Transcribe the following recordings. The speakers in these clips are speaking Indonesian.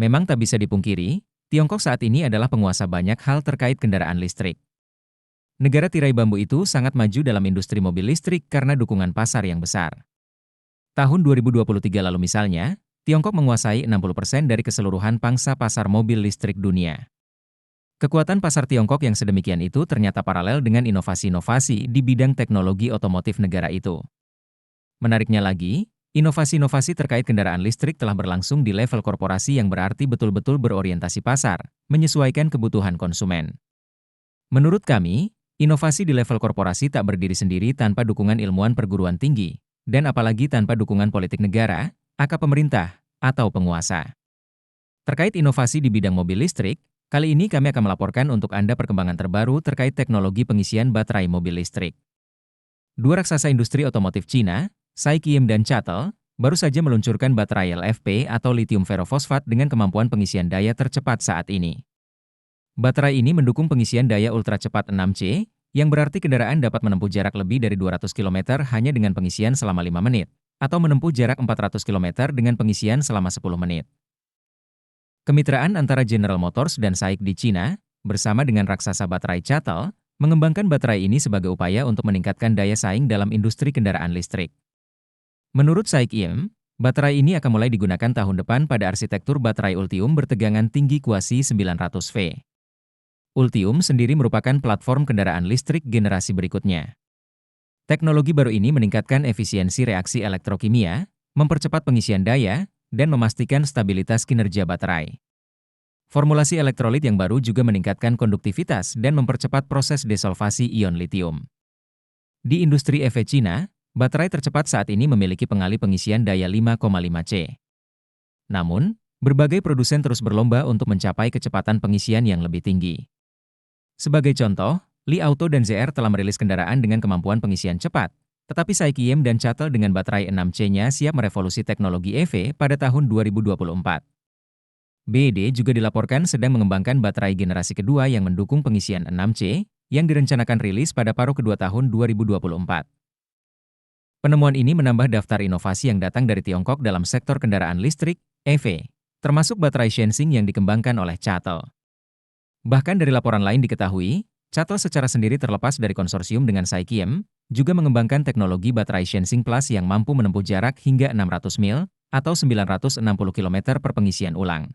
Memang tak bisa dipungkiri, Tiongkok saat ini adalah penguasa banyak hal terkait kendaraan listrik. Negara tirai bambu itu sangat maju dalam industri mobil listrik karena dukungan pasar yang besar. Tahun 2023 lalu misalnya, Tiongkok menguasai 60% dari keseluruhan pangsa pasar mobil listrik dunia. Kekuatan pasar Tiongkok yang sedemikian itu ternyata paralel dengan inovasi-inovasi di bidang teknologi otomotif negara itu. Menariknya lagi, inovasi-inovasi terkait kendaraan listrik telah berlangsung di level korporasi yang berarti betul-betul berorientasi pasar, menyesuaikan kebutuhan konsumen. Menurut kami, inovasi di level korporasi tak berdiri sendiri tanpa dukungan ilmuwan perguruan tinggi, dan apalagi tanpa dukungan politik negara, aka pemerintah, atau penguasa. Terkait inovasi di bidang mobil listrik, kali ini kami akan melaporkan untuk Anda perkembangan terbaru terkait teknologi pengisian baterai mobil listrik. Dua raksasa industri otomotif Cina, SAIC-GM dan CATL, baru saja meluncurkan baterai LFP atau lithium ferrofosfat dengan kemampuan pengisian daya tercepat saat ini. Baterai ini mendukung pengisian daya ultra cepat 6C, yang berarti kendaraan dapat menempuh jarak lebih dari 200 km hanya dengan pengisian selama 5 menit, atau menempuh jarak 400 km dengan pengisian selama 10 menit. Kemitraan antara General Motors dan SAIC di Cina, bersama dengan raksasa baterai CATL, mengembangkan baterai ini sebagai upaya untuk meningkatkan daya saing dalam industri kendaraan listrik. Menurut SAIC-GM, baterai ini akan mulai digunakan tahun depan pada arsitektur baterai Ultium bertegangan tinggi kuasi 900V. Ultium sendiri merupakan platform kendaraan listrik generasi berikutnya. Teknologi baru ini meningkatkan efisiensi reaksi elektrokimia, mempercepat pengisian daya, dan memastikan stabilitas kinerja baterai. Formulasi elektrolit yang baru juga meningkatkan konduktivitas dan mempercepat proses desolvasi ion litium. Di industri EV Cina, baterai tercepat saat ini memiliki pengalih pengisian daya 5,5C. Namun, berbagai produsen terus berlomba untuk mencapai kecepatan pengisian yang lebih tinggi. Sebagai contoh, Li Auto dan ZR telah merilis kendaraan dengan kemampuan pengisian cepat, tetapi SAIC-GM dan CATL dengan baterai 6C-nya siap merevolusi teknologi EV pada tahun 2024. BYD juga dilaporkan sedang mengembangkan baterai generasi kedua yang mendukung pengisian 6C, yang direncanakan rilis pada paruh kedua tahun 2024. Penemuan ini menambah daftar inovasi yang datang dari Tiongkok dalam sektor kendaraan listrik, EV, termasuk baterai Shenzhen yang dikembangkan oleh CATL. Bahkan dari laporan lain diketahui, CATL secara sendiri terlepas dari konsorsium dengan SAIC-GM, juga mengembangkan teknologi baterai Shenzhen Plus yang mampu menempuh jarak hingga 600 mil atau 960 km per pengisian ulang.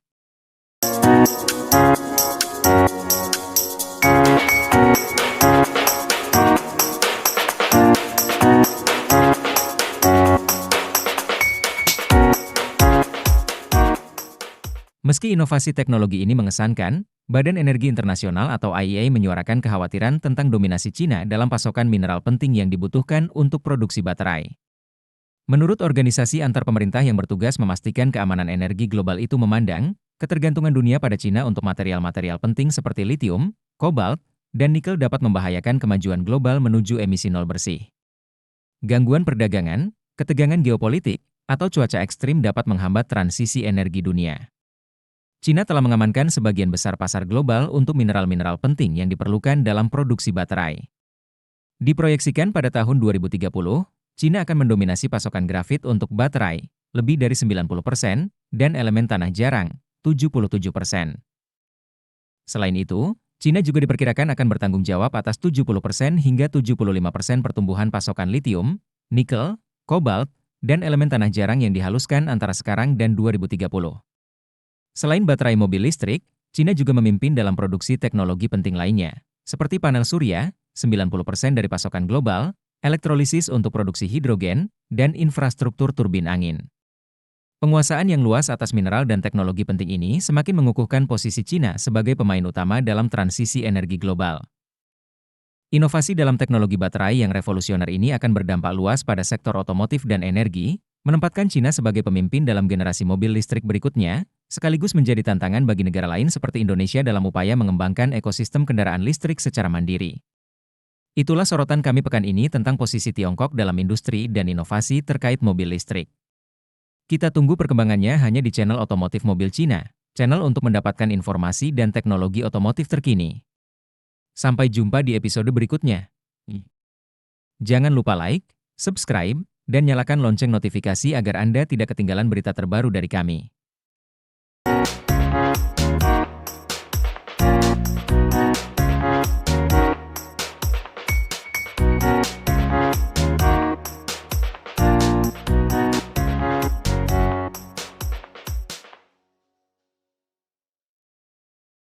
Meski inovasi teknologi ini mengesankan, Badan Energi Internasional atau IEA menyuarakan kekhawatiran tentang dominasi Cina dalam pasokan mineral penting yang dibutuhkan untuk produksi baterai. Menurut organisasi antar pemerintah yang bertugas memastikan keamanan energi global itu memandang, ketergantungan dunia pada Cina untuk material-material penting seperti lithium, kobalt, dan nikel dapat membahayakan kemajuan global menuju emisi nol bersih. Gangguan perdagangan, ketegangan geopolitik, atau cuaca ekstrim dapat menghambat transisi energi dunia. Cina telah mengamankan sebagian besar pasar global untuk mineral-mineral penting yang diperlukan dalam produksi baterai. Diproyeksikan pada tahun 2030, Cina akan mendominasi pasokan grafit untuk baterai, lebih dari 90%, dan elemen tanah jarang, 77%. Selain itu, Cina juga diperkirakan akan bertanggung jawab atas 70% hingga 75% pertumbuhan pasokan lithium, nikel, kobalt, dan elemen tanah jarang yang dihaluskan antara sekarang dan 2030. Selain baterai mobil listrik, Cina juga memimpin dalam produksi teknologi penting lainnya, seperti panel surya, 90% dari pasokan global, elektrolisis untuk produksi hidrogen, dan infrastruktur turbin angin. Penguasaan yang luas atas mineral dan teknologi penting ini semakin mengukuhkan posisi Cina sebagai pemain utama dalam transisi energi global. Inovasi dalam teknologi baterai yang revolusioner ini akan berdampak luas pada sektor otomotif dan energi, menempatkan Cina sebagai pemimpin dalam generasi mobil listrik berikutnya, sekaligus menjadi tantangan bagi negara lain seperti Indonesia dalam upaya mengembangkan ekosistem kendaraan listrik secara mandiri. Itulah sorotan kami pekan ini tentang posisi Tiongkok dalam industri dan inovasi terkait mobil listrik. Kita tunggu perkembangannya hanya di channel otomotif mobil Cina, channel untuk mendapatkan informasi dan teknologi otomotif terkini. Sampai jumpa di episode berikutnya. Jangan lupa like, subscribe, dan nyalakan lonceng notifikasi agar Anda tidak ketinggalan berita terbaru dari kami.